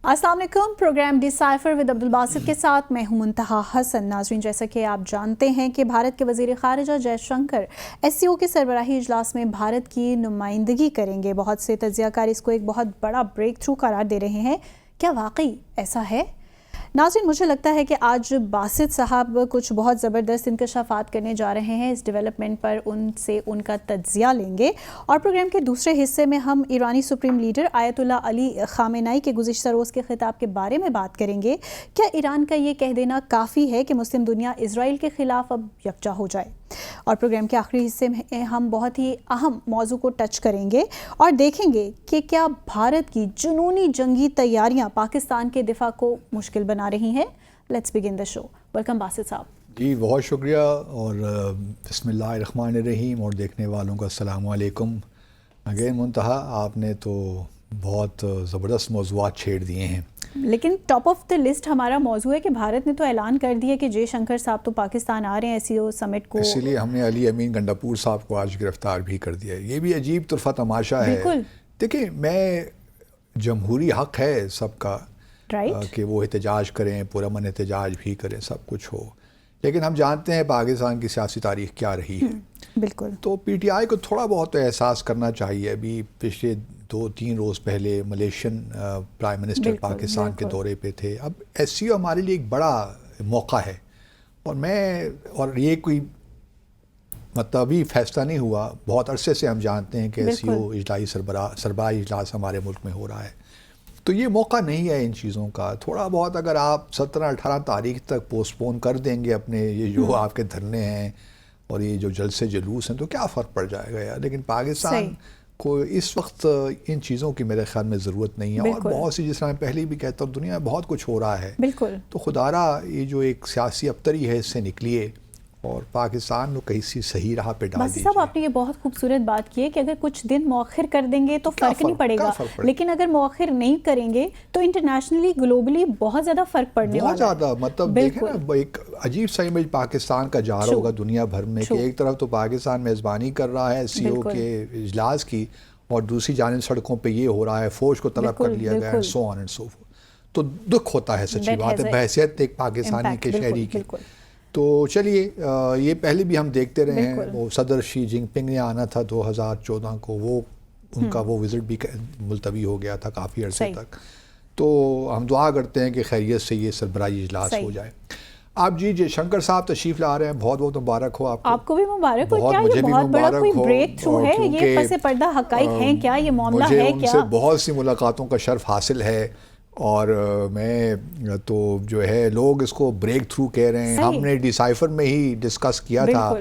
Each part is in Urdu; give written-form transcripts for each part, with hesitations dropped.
السلام علیکم. پروگرام ڈیسائفر ود عبدالباسط کے ساتھ میں ہوں منتہا حسن. ناظرین، جیسا کہ آپ جانتے ہیں کہ بھارت کے وزیر خارجہ جے شنکر ایس سی او کے سربراہی اجلاس میں بھارت کی نمائندگی کریں گے. بہت سے تجزیہ کار اس کو ایک بہت بڑا بریک تھرو قرار دے رہے ہیں. کیا واقعی ایسا ہے؟ ناظرین، مجھے لگتا ہے کہ آج باسط صاحب کچھ بہت زبردست انکشافات کرنے جا رہے ہیں. اس ڈیولپمنٹ پر ان سے ان کا تجزیہ لیں گے اور پروگرام کے دوسرے حصے میں ہم ایرانی سپریم لیڈر آیت اللہ علی خامنہئی کے گزشتہ روز کے خطاب کے بارے میں بات کریں گے. کیا ایران کا یہ کہہ دینا کافی ہے کہ مسلم دنیا اسرائیل کے خلاف اب یکجا ہو جائے؟ اور پروگرام کے آخری حصے میں ہم بہت ہی اہم موضوع کو ٹچ کریں گے اور دیکھیں گے کہ کیا بھارت کی جنونی جنگی تیاریاں پاکستان کے دفاع کو مشکل بنا رہی ہیں. Let's begin the show. Welcome Basit صاحب. جی بہت شکریہ اور بسم اللہ الرحمن الرحیم. اور دیکھنے والوں کا السلام علیکم. اگین منتہا، آپ نے تو بہت زبردست موضوعات چھیڑ دیے ہیں، لیکن ٹاپ آف دا لسٹ ہمارا موضوع ہے کہ بھارت نے تو اعلان کر دیا کہ جے شنکر صاحب تو پاکستان آ رہے ہیں ایس سی او سمٹ کو. اسی لیے ہم نے علی امین گنڈاپور صاحب کو آج گرفتار بھی کر دیا. یہ بھی عجیب طرفہ تماشا ہے. دیکھیں، میں جمہوری حق ہے سب کا کہ وہ احتجاج کریں، پرامن احتجاج بھی کریں، سب کچھ ہو، لیکن ہم جانتے ہیں پاکستان کی سیاسی تاریخ کیا رہی ہے. بالکل. تو پی ٹی آئی کو تھوڑا بہت احساس کرنا چاہیے. ابھی پچھلے 2-3 روز پہلے ملیشین پرائم منسٹر پاکستان کے دورے پہ تھے. اب ایس سی او ہمارے لیے ایک بڑا موقع ہے، اور یہ کوئی مطلبی فیصلہ نہیں ہوا. بہت عرصے سے ہم جانتے ہیں کہ ایس سی او اجلائی سربراہی اجلاس ہمارے ملک میں ہو رہا ہے. تو یہ موقع نہیں ہے ان چیزوں کا. تھوڑا بہت اگر آپ 17-18 تاریخ تک پوسٹ پون کر دیں گے اپنے یہ جو آپ کے دھرنے ہیں اور یہ جو جلسے جلوس ہیں، تو کیا فرق پڑ جائے گا یار. لیکن پاکستان کو اس وقت ان چیزوں کی میرے خیال میں ضرورت نہیں ہے. اور بہت سی، جس طرح میں پہلے بھی کہتا ہوں، دنیا میں بہت کچھ ہو رہا ہے. بالکل. تو خدارا یہ جو ایک سیاسی ابتری ہے، اس سے نکلیے اور پاکستان کو کہیں صحیح راہ پہ ڈال دیجیے. صاحب، آپ نے یہ بہت خوبصورت بات کی ہے کہ اگر کچھ دن مؤخر کر دیں گے تو فرق نہیں پڑے گا، لیکن اگر مؤخر نہیں کریں گے تو انٹرنیشنلی گلوبلی بہت زیادہ فرق پڑنے والا ہے. بہت زیادہ. مطلب دیکھیں نا، ایک عجیب سا امیج پاکستان کا جا رہا ہوگا دنیا بھر میں کہ ایک طرف تو پاکستان میزبانی کر رہا ہے سی او کے اجلاس کی، اور دوسری جانب سڑکوں پہ یہ ہو رہا ہے، فوج کو طلب کر لیا گیا ہے، سو آن اینڈ سو فورتھ. تو دکھ ہوتا ہے، سچی بات ہے، بحیثیت ایک پاکستانی کے شہری کی. تو چلیے، یہ پہلے بھی ہم دیکھتے رہے ہیں. وہ صدر شی جن پنگ نے آنا تھا 2014 کو، وہ ان کا وہ وزٹ بھی ملتوی ہو گیا تھا کافی عرصے تک. تو ہم دعا کرتے ہیں کہ خیریت سے یہ سربراہی اجلاس ہو جائے. آپ جے شنکر صاحب تشریف لا رہے ہیں، بہت بہت مبارک ہو آپ کو. آپ کو بھی مبارک ہو. کیا یہ بہت بڑا کوئی بریک تھرو ہے؟ یہ پس پردہ حقائق ہیں کیا؟ یہ معاملہ ہے کیا؟ مجھے ان سے بہت سی ملاقاتوں کا شرف حاصل ہے، اور میں تو جو ہے لوگ اس کو بریک تھرو کہہ رہے ہیں. ہم نے ڈیسائفر میں ہی ڈسکس کیا تھا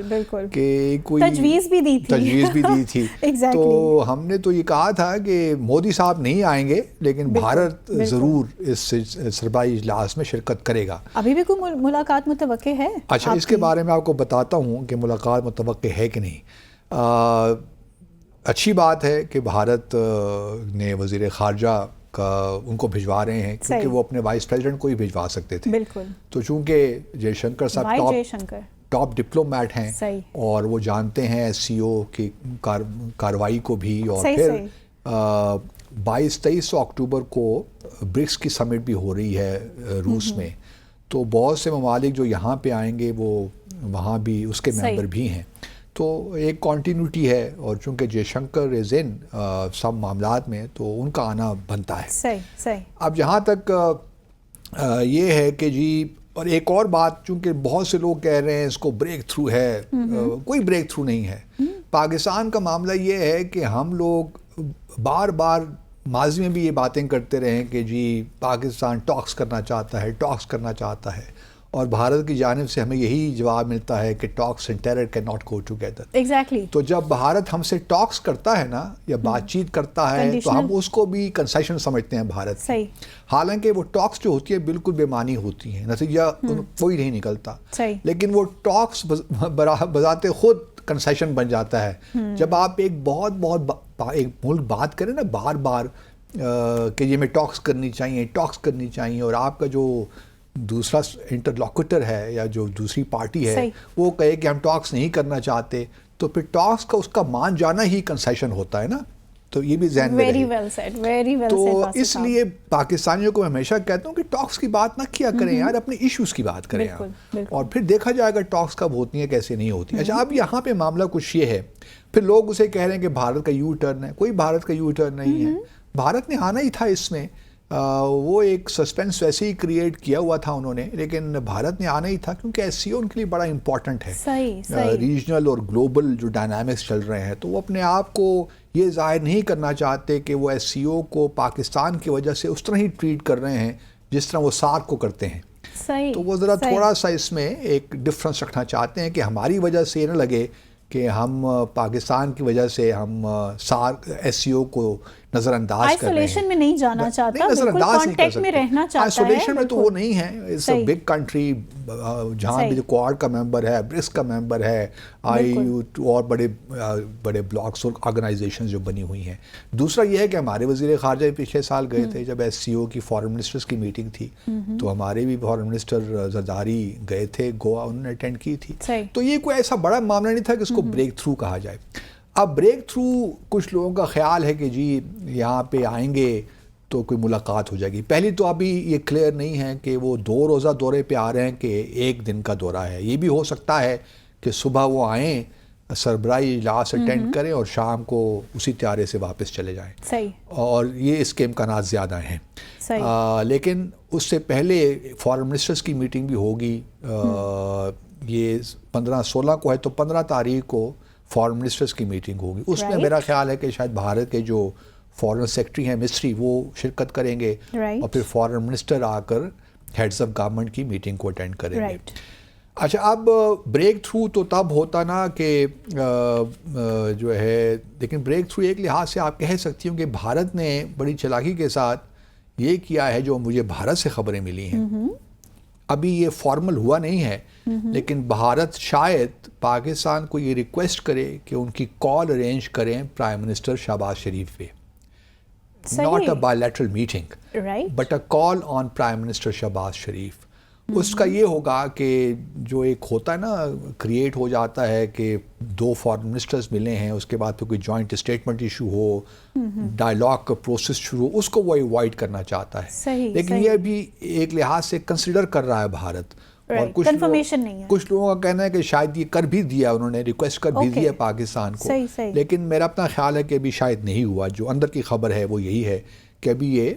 کہ کوئی تجویز بھی دی تھی. تو ہم نے تو یہ کہا تھا کہ مودی صاحب نہیں آئیں گے، لیکن بھارت ضرور اس سربراہی اجلاس میں شرکت کرے گا. ابھی بھی کوئی ملاقات متوقع ہے؟ اچھا، اس کے بارے میں آپ کو بتاتا ہوں کہ ملاقات متوقع ہے کہ نہیں. اچھی بات ہے کہ بھارت نے وزیر خارجہ کا ان کو بھجوا رہے ہیں، کیونکہ وہ اپنے وائس پریزیڈنٹ کو ہی بھجوا سکتے تھے. بالکل. تو چونکہ جے شنکر صاحب ٹاپ ڈپلومیٹ ہیں اور وہ جانتے ہیں ایس سی او کی کارروائی کو بھی، اور پھر 22-23 اکتوبر کو برکس کی سمٹ بھی ہو رہی ہے روس میں. تو بہت سے ممالک جو یہاں پہ آئیں گے وہ وہاں بھی اس کے ممبر بھی ہیں. تو ایک کنٹینیوٹی ہے، اور چونکہ جے شنکر از ان سب معاملات میں، تو ان کا آنا بنتا ہے. صحیح. اب جہاں تک یہ ہے کہ جی، اور ایک اور بات، چونکہ بہت سے لوگ کہہ رہے ہیں اس کو بریک تھرو ہے، کوئی بریک تھرو نہیں ہے. پاکستان کا معاملہ یہ ہے کہ ہم لوگ بار بار ماضی میں بھی یہ باتیں کرتے رہے ہیں کہ جی پاکستان ٹاکس کرنا چاہتا ہے، اور بھارت کی جانب سے ہمیں یہی جواب ملتا ہے کہ talks and terror can not go together. Exactly. تو جب بھارت ہم سے ٹاکس کرتا ہے نا، یا بات چیت کرتا ہے، تو ہم اس کو بھی کنسیشن سمجھتے ہیں بھارت. حالانکہ وہ ٹاکس جو ہوتی ہے بالکل بے معنی ہوتی ہیں، نتیجہ کوئی نہیں نکلتا. لیکن وہ ٹاکس بذات خود کنسیشن بن جاتا ہے. جب آپ ایک ملک بات کریں نا بار بار کہ یہ میں ٹاکس کرنی چاہیے، اور آپ کا جو دوسرا انٹرلاکوٹر ہے یا جو دوسری پارٹی ہے وہ کہے کہ ہم ٹاکس نہیں کرنا چاہتے، تو پھر ٹاکس کا اس کا مان جانا ہی کنسیشن ہوتا ہے نا. تو یہ بھی ذہن میں رہے. تو اس لیے پاکستانیوں کو میں ہمیشہ کہتا ہوں کہ ٹاکس کی بات نہ کیا کریں یار, اپنے ایشوز کی بات کریں آپ, اور پھر دیکھا جائے گا ٹاکس کب ہوتی ہیں کیسے نہیں ہوتی. اچھا اب یہاں پہ معاملہ کچھ یہ ہے, پھر لوگ اسے کہہ رہے ہیں کہ بھارت کا یو ٹرن ہے. کوئی بھارت کا یو ٹرن نہیں ہے. بھارت نے آنا ہی تھا اس میں, وہ ایک سسپینس ویسے ہی کریٹ کیا ہوا تھا انہوں نے, لیکن بھارت نے آنا ہی تھا کیونکہ ایس سی او ان کے لیے بڑا امپورٹنٹ ہے. ریجنل اور گلوبل جو ڈائنامکس چل رہے ہیں, تو وہ اپنے آپ کو یہ ظاہر نہیں کرنا چاہتے کہ وہ ایس سی او کو پاکستان کی وجہ سے اس طرح ہی ٹریٹ کر رہے ہیں جس طرح وہ سارک کو کرتے ہیں. تو وہ ذرا تھوڑا سا اس میں ایک ڈفرنس رکھنا چاہتے ہیں کہ ہماری وجہ سے یہ نہ لگے کہ ہم پاکستان کی وجہ سے ہم سارک ایس سی او کو نظر انداز کر رہے ہیں. آئسولیشن میں نہیں جانا چاہتا, بالکل کانٹیکٹ میں رہنا چاہتا ہے. آئسولیشن میں تو وہ نہیں ہے. اٹس اے بگ کنٹری, جہاں بھی کوارڈ کا ممبر ہے, برکس کا ممبر ہے, آئی یو اور بڑے بڑے بلاکس اور آرگنائزیشنز جو بنی ہوئی ہیں. دوسرا یہ ہے کہ ہمارے وزیر خارجہ پچھلے سال گئے تھے جب ایس سی او کی فارن منسٹرز کی میٹنگ تھی, تو ہمارے بھی فارن منسٹر زرداری گئے تھے گوا, انہوں نے اٹینڈ کی تھی. تو یہ کوئی ایسا بڑا معاملہ نہیں تھا کہ اس کو بریک تھرو کہا جائے. اب بریک تھرو کچھ لوگوں کا خیال ہے کہ جی یہاں پہ آئیں گے تو کوئی ملاقات ہو جائے گی. پہلی تو ابھی یہ کلیئر نہیں ہے کہ وہ 2 روزہ دورے پہ آ رہے ہیں کہ 1 دن کا دورہ ہے. یہ بھی ہو سکتا ہے کہ صبح وہ آئیں, سربراہی اجلاس اٹینڈ کریں اور شام کو اسی طیارے سے واپس چلے جائیں. اور یہ اس کے امکانات زیادہ ہیں. لیکن اس سے پہلے فارن منسٹرز کی میٹنگ بھی ہوگی. یہ 15-16 کو ہے, تو 15 تاریخ کو فارن منسٹرز کی میٹنگ ہوگی. اس میں میرا خیال ہے کہ شاید بھارت کے جو فارن سیکرٹری ہیں مصری, وہ شرکت کریں گے, اور پھر فارن منسٹر آ کر ہیڈز آف گورنمنٹ کی میٹنگ کو اٹینڈ کریں گے. اچھا اب بریک تھرو تو تب ہوتا نا کہ جو ہے, لیکن بریک تھرو ایک لحاظ سے آپ کہہ سکتی ہوں کہ بھارت نے بڑی چلاکی کے ساتھ یہ کیا ہے, جو مجھے بھارت سے خبریں ملی ہیں. ابھی یہ فارمل ہوا نہیں ہے, لیکن بھارت شاید پاکستان کو یہ ریکویسٹ کرے کہ ان کی کال ارینج کریں پرائم منسٹر شہباز شریف پہ. Not a bilateral meeting but a call on prime minister Shehbaz Sharif. اس کا یہ ہوگا کہ جو ایک ہوتا ہے نا, کریٹ ہو جاتا ہے کہ 2 فارن منسٹرز ملے ہیں, اس کے بعد پھر کوئی جوائنٹ اسٹیٹمنٹ ایشو ہو, ڈائلاگ کا پروسیس شروع ہو, اس کو وہ ایوائڈ کرنا چاہتا ہے. لیکن یہ بھی ایک لحاظ سے کنسیڈر کر رہا ہے بھارت. اور کچھ لوگوں کا کہنا ہے کہ شاید یہ کر بھی دیا, انہوں نے ریکویسٹ کر بھی دیا پاکستان کو, لیکن میرا اپنا خیال ہے کہ ابھی شاید نہیں ہوا. جو اندر کی خبر ہے وہ یہی ہے کہ ابھی یہ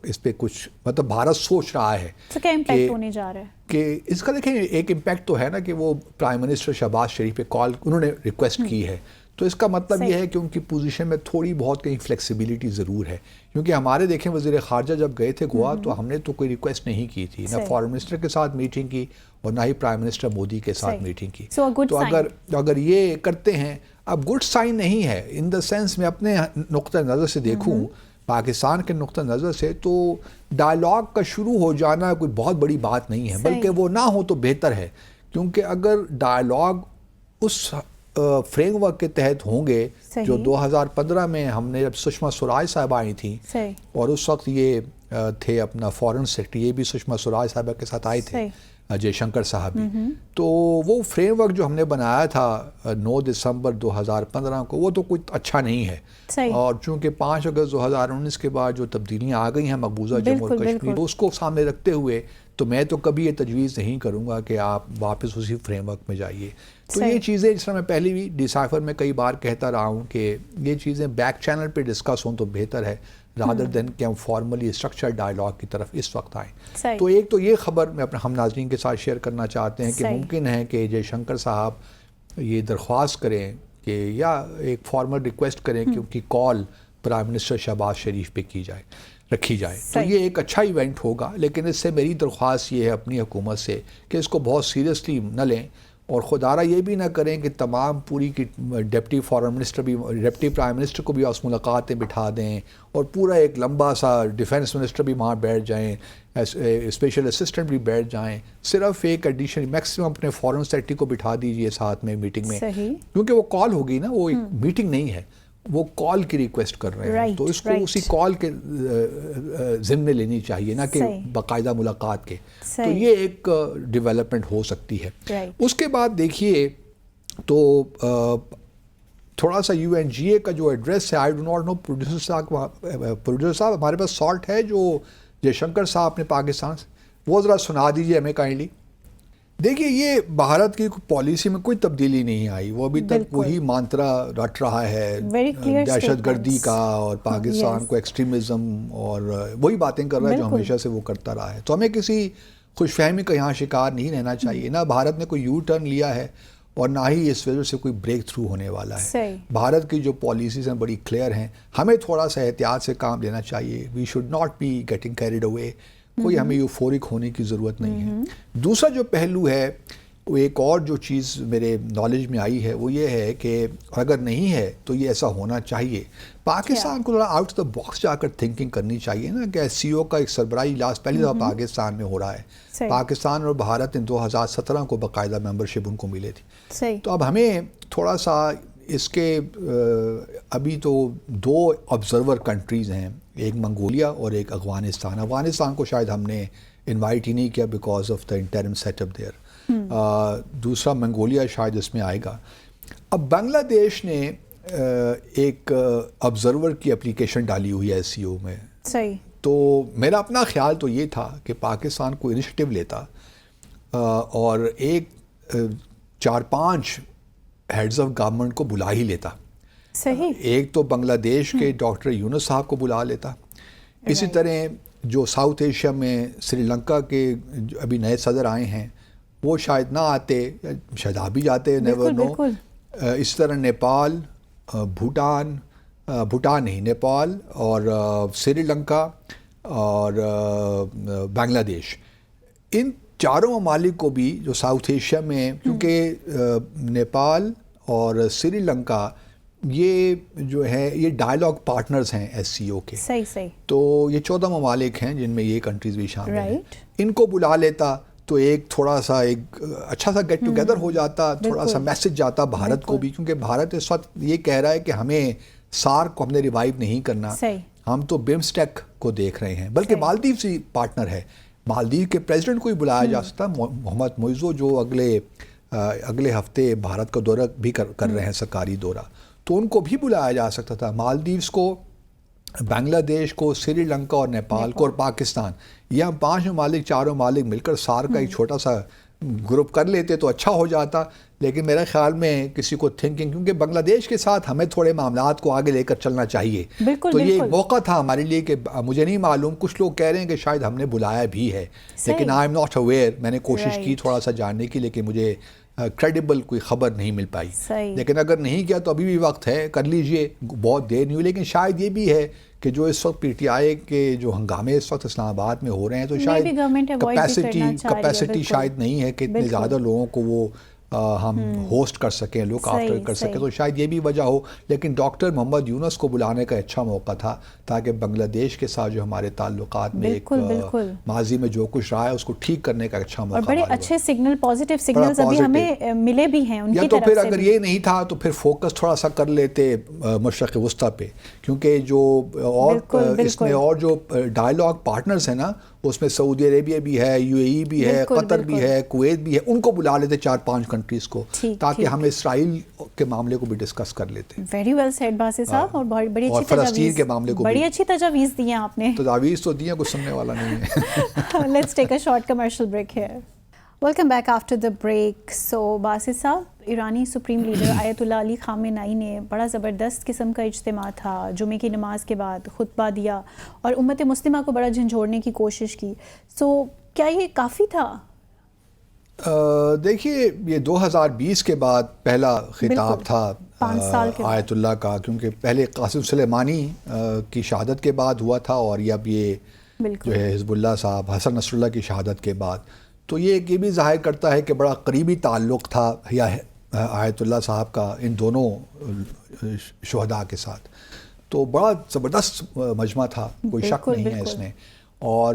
اس پہ کچھ مطلب بھارت سوچ رہا ہے کیا امپیکٹ ہونے جا رہا ہے. کہ اس کا دیکھیں ایک امپیکٹ تو ہے نا کہ وہ پرائم منسٹر شہباز شریف پہ کال انہوں نے ریکویسٹ کی ہے, تو اس کا مطلب یہ ہے کہ ان کی پوزیشن میں تھوڑی بہت کہیں فلیکسیبلٹی ضرور ہے. کیونکہ ہمارے دیکھیں وزیر خارجہ جب گئے تھے گوا, تو ہم نے تو کوئی ریکویسٹ نہیں کی تھی, نہ فارن منسٹر کے ساتھ میٹنگ کی اور نہ ہی پرائم منسٹر مودی کے ساتھ میٹنگ کی. تو اگر یہ کرتے ہیں, اب گڈ سائن نہیں ہے ان دا سینس میں اپنے نقطہ نظر سے دیکھوں, پاکستان کے نقطہ نظر سے, تو ڈائلاگ کا شروع ہو جانا کوئی بہت بڑی بات نہیں ہے, بلکہ وہ نہ ہو تو بہتر ہے. کیونکہ اگر ڈائلاگ اس فریم ورک کے تحت ہوں گے جو 2015 میں ہم نے جب سشما سوراج صاحبہ آئی تھیں, اور اس وقت یہ تھے اپنا فارن سیکرٹری, یہ بھی سشما سوراج صاحبہ کے ساتھ آئے تھے, جے شنکر صاحب بھی. تو وہ فریم ورک جو ہم نے بنایا تھا 9 دسمبر 2015 کو, وہ تو کچھ اچھا نہیں ہے. اور چونکہ 5 اگست 2019 کے بعد جو تبدیلیاں آ گئی ہیں مقبوضہ جموں اور کشمیر, اس کو سامنے رکھتے ہوئے تو میں تو کبھی یہ تجویز نہیں کروں گا کہ آپ واپس اسی فریم ورک میں جائیے. تو یہ چیزیں, جس طرح میں پہلے بھی ڈیسائفر میں کئی بار کہتا رہا ہوں کہ یہ چیزیں بیک چینل پہ ڈسکس ہوں تو بہتر ہے, رادر دین کہ ہم فارملی اسٹرکچر ڈائلاگ کی طرف اس وقت آئیں. تو ایک تو یہ خبر میں اپنے ہم ناظرین کے ساتھ شیئر کرنا چاہتے ہیں کہ ممکن ہے کہ جے شنکر صاحب یہ درخواست کریں کہ یا ایک فارمل ریکویسٹ کریں کہ ان کی کال پرائم منسٹر شہباز شریف پہ کی جائے, رکھی جائے. تو یہ ایک اچھا ایونٹ ہوگا, لیکن اس سے میری درخواست یہ ہے اپنی حکومت سے کہ اس کو بہت سیریسلی نہ لیں, اور خدارہ یہ بھی نہ کریں کہ تمام پوری کی ڈپٹی فارن منسٹر بھی, ڈپٹی پرائم منسٹر کو بھی اس ملاقاتیں بٹھا دیں, اور پورا ایک لمبا سا ڈیفنس منسٹر بھی وہاں بیٹھ جائیں, اسپیشل اسسٹنٹ بھی بیٹھ جائیں. صرف ایک ایڈیشن میکسیمم اپنے فارن سیکرٹری کو بٹھا دیجئے ساتھ میں میٹنگ میں, کیونکہ وہ کال ہوگی نا, وہ ایک میٹنگ نہیں ہے, وہ کال کی ریکویسٹ کر رہے ہیں, تو اس کو اسی کال کے ذمے لینی چاہیے, نہ کہ باقاعدہ ملاقات کے. تو یہ ایک ڈیولپمنٹ ہو سکتی ہے. اس کے بعد دیکھیے تو تھوڑا سا UNGA کا جو ایڈریس ہے, I do not know producer صاحب ہمارے پاس سالٹ ہے جو جے شنکر صاحب نے پاکستان سے, وہ ذرا سنا دیجیے ہمیں کائنڈلی. دیکھیے یہ بھارت کی پالیسی میں کوئی تبدیلی نہیں آئی, وہ ابھی تک وہی مانترا رٹ رہا ہے دہشت گردی کا اور پاکستان کو ایکسٹریمزم, اور وہی باتیں کر رہا ہے جو ہمیشہ سے وہ کرتا رہا ہے. تو ہمیں کسی خوش فہمی کا یہاں شکار نہیں رہنا چاہیے. نہ بھارت نے کوئی یو ٹرن لیا ہے اور نہ ہی اس وجہ سے کوئی بریک تھرو ہونے والا ہے. بھارت کی جو پالیسیز ہیں بڑی کلیئر ہیں, ہمیں تھوڑا سا احتیاط سے کام لینا چاہیے. We should not be getting carried away, کوئی ہمیں یوفورک ہونے کی ضرورت نہیں ہے. دوسرا جو پہلو ہے, وہ ایک اور جو چیز میرے نالج میں آئی ہے وہ یہ ہے کہ اگر نہیں ہے تو یہ ایسا ہونا چاہیے. پاکستان کو آؤٹ دا باکس جا کر تھنکنگ کرنی چاہیے نا, کہ SCO کا ایک سربراہی اجلاس پہلی دفعہ پاکستان میں ہو رہا ہے. پاکستان اور بھارت نے 2017 کو باقاعدہ ممبرشپ ان کو ملے تھی. تو اب ہمیں تھوڑا سا اس کے ابھی تو 2 آبزرور کنٹریز ہیں, ایک منگولیا اور ایک افغانستان. افغانستان کو شاید ہم نے انوائٹ ہی نہیں کیا because of the interim set up there. دوسرا منگولیا شاید اس میں آئے گا. اب بنگلہ دیش نے ایک آبزرور کی اپلیکیشن ڈالی ہوئی ہے SCO میں. صحیح. تو میرا اپنا خیال تو یہ تھا کہ پاکستان کو انیشیٹو لیتا اور ایک 4-5 ہیڈز آف گورنمنٹ کو بلا ہی لیتا. صحیح. ایک تو بنگلہ دیش کے ڈاکٹر یونس صاحب کو بلا لیتا. اسی طرح جو ساؤتھ ایشیا میں سری لنکا کے ابھی نئے صدر آئے ہیں وہ شاید نہ آتے, شاید آ بھی جاتے, نیور نو. اس طرح نیپال, بھوٹان نہیں, نیپال اور سری لنکا اور بنگلہ دیش, ان 4 ممالک کو بھی جو ساؤتھ ایشیا میں, کیونکہ نیپال اور سری لنکا یہ جو ہے یہ ڈائیلاگ پارٹنرز ہیں SCO کے. صحیح. تو یہ 14 ممالک ہیں جن میں یہ کنٹریز بھی شامل ہیں. ان کو بلا لیتا تو ایک تھوڑا سا ایک اچھا سا گیٹ ٹوگیدر ہو جاتا, تھوڑا سا میسج جاتا بھارت کو بھی, کیونکہ بھارت اس وقت یہ کہہ رہا ہے کہ ہمیں سارک کو ہم نے ریوائیو نہیں کرنا, ہم تو BIMSTEC کو دیکھ رہے ہیں. بلکہ مالدیو سے پارٹنر ہے, مالدیو کے پریزیڈنٹ کو بھی بلایا جا سکتا, محمد موئزو جو اگلے ہفتے بھارت کا دورہ بھی کر رہے ہیں, سرکاری دورہ, تو ان کو بھی بلایا جا سکتا تھا. مالدیوز کو, بنگلہ دیش کو, سری لنکا اور نیپال کو اور پاکستان, یہ ہم 5 ممالک 4 ممالک مل کر سارک کا ایک چھوٹا سا گروپ کر لیتے تو اچھا ہو جاتا. لیکن میرے خیال میں کسی کو تھنکنگ, کیونکہ بنگلہ دیش کے ساتھ ہمیں تھوڑے معاملات کو آگے لے کر چلنا چاہیے. تو یہ ایک موقع تھا ہمارے لیے کہ مجھے نہیں معلوم, کچھ لوگ کہہ رہے ہیں کہ شاید ہم نے بلایا بھی ہے, لیکن آئی ایم ناٹ اویئر. میں نے کوشش کی تھوڑا سا جاننے کی, لیکن مجھے کریڈیبل کوئی خبر نہیں مل پائی. لیکن اگر نہیں کیا تو ابھی بھی وقت ہے, کر لیجئے, بہت دیر نہیں ہوئی. لیکن شاید یہ بھی ہے کہ جو اس وقت PTI کے جو ہنگامے اس وقت اسلام آباد میں ہو رہے ہیں تو شاید کیپیسٹی شاید نہیں ہے کہ اتنے زیادہ لوگوں کو وہ ہم ہوسٹ کر سکیں, لک آفٹر کر سکیں, تو شاید یہ بھی وجہ ہو. لیکن ڈاکٹر محمد یونس کو بلانے کا اچھا موقع تھا تاکہ بنگلہ دیش کے ساتھ جو ہمارے تعلقات میں ایک ماضی میں جو کچھ رہا ہے اس کو ٹھیک کرنے کا اچھا موقع. اور بڑے اچھے سگنل, پازیٹیو سگنلز ابھی ہمیں ملے بھی ہیں ان کی طرف سے. یا تو پھر اگر یہ نہیں تھا تو پھر فوکس تھوڑا سا کر لیتے مشرق وسطیٰ پہ, کیونکہ جو اور اس میں اور جو ڈائیلاگ پارٹنرز ہیں نا, اس میں سعودی عربیہ بھی ہے, UAE بھی ہے, قطر بھی ہے, کویت بھی ہے, ان کو بلا لیتے 4-5 کنٹریز کو, تاکہ ہم اسرائیل کے معاملے کو بھی ڈسکس کر لیتے. ویری ویل سیڈ باسط صاحب, اور بڑی اچھی فلسطین کے معاملے کو بڑی اچھی تجاویز دی ہیں آپ نے. تجاویز تو دی ہیں, کچھ سننے والا نہیں ہے. Let's take a short commercial break here. Welcome back after the break. So Basit sahab, ایرانی سپریم لیڈر آیت اللہ علی خامنہئی نے بڑا زبردست قسم کا اجتماع تھا, جمعے کی نماز کے بعد خطبہ دیا اور امت مسلمہ کو بڑا جھنجھوڑنے کی کوشش کی. سو کیا یہ کافی تھا؟ دیکھیے, یہ 2020 کے بعد پہلا خطاب تھا آیت اللہ کا, کیونکہ پہلے قاسم سلیمانی کی شہادت کے بعد ہوا تھا, اور اب یہ جو ہے حزب اللہ صاحب حسن نصر اللہ کی شہادت کے بعد. تو یہ بھی ظاہر کرتا ہے کہ بڑا قریبی تعلق تھا یا آیت اللہ صاحب کا ان دونوں شہداء کے ساتھ. تو بڑا زبردست مجمع تھا, کوئی شک نہیں ہے اس میں. اور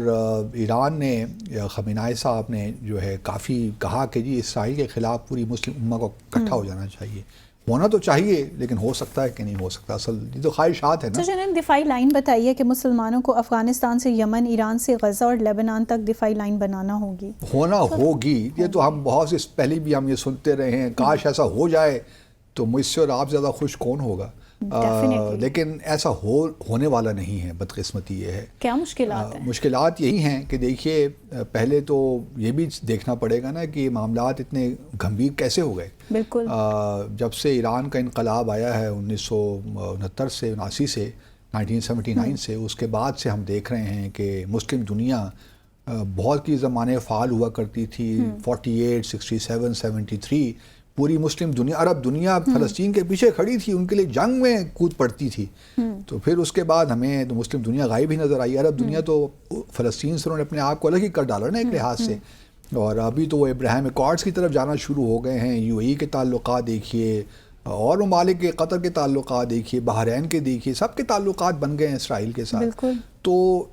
ایران نے, خامنہئی صاحب نے جو ہے کافی کہا کہ جی اسرائیل کے خلاف پوری مسلم امہ کو اکٹھا ہو جانا چاہیے. ہونا تو چاہیے, لیکن ہو سکتا ہے کہ نہیں ہو سکتا, اصل یہ تو خواہشات ہیں نا. تو جنہیں دفاعی لائن بتائیے کہ مسلمانوں کو افغانستان سے یمن, ایران سے غزہ اور لیبنان تک دفاعی لائن بنانا ہوگی. ہونا ہوگی, یہ تو ہم بہت سے پہلے بھی ہم یہ سنتے رہے ہیں, کاش ایسا ہو جائے, تو مجھ سے اور آپ زیادہ خوش کون ہوگا؟ لیکن ایسا ہونے والا نہیں ہے، بدقسمتی یہ ہے۔ کیا مشکلات ہیں؟ مشکلات یہی ہیں کہ دیکھیے، پہلے تو یہ بھی دیکھنا پڑے گا نا کہ معاملات اتنے گھمبیر کیسے ہو گئے۔ بالکل، جب سے ایران کا انقلاب آیا ہے 1969 سے 79 سے 1979 سے، اس کے بعد سے ہم دیکھ رہے ہیں کہ مسلم دنیا بہت کی زمانے فعال ہوا کرتی تھی، 48، 67، 73، پوری مسلم دنیا، عرب دنیا فلسطین کے پیچھے کھڑی تھی، ان کے لیے جنگ میں کود پڑتی تھی۔ تو پھر اس کے بعد ہمیں تو مسلم دنیا غائب ہی نظر آئی، عرب دنیا تو فلسطین سے انہوں نے اپنے آپ کو الگ ہی کر ڈالا نا ایک لحاظ سے، اور ابھی تو وہ ابراہیم اکارڈز کی طرف جانا شروع ہو گئے ہیں۔ UAE کے تعلقات دیکھیے، اور ممالک کے قطر کے تعلقات دیکھیے، بحرین کے دیکھیے، سب کے تعلقات بن گئے ہیں اسرائیل کے ساتھ۔ بالکل۔ تو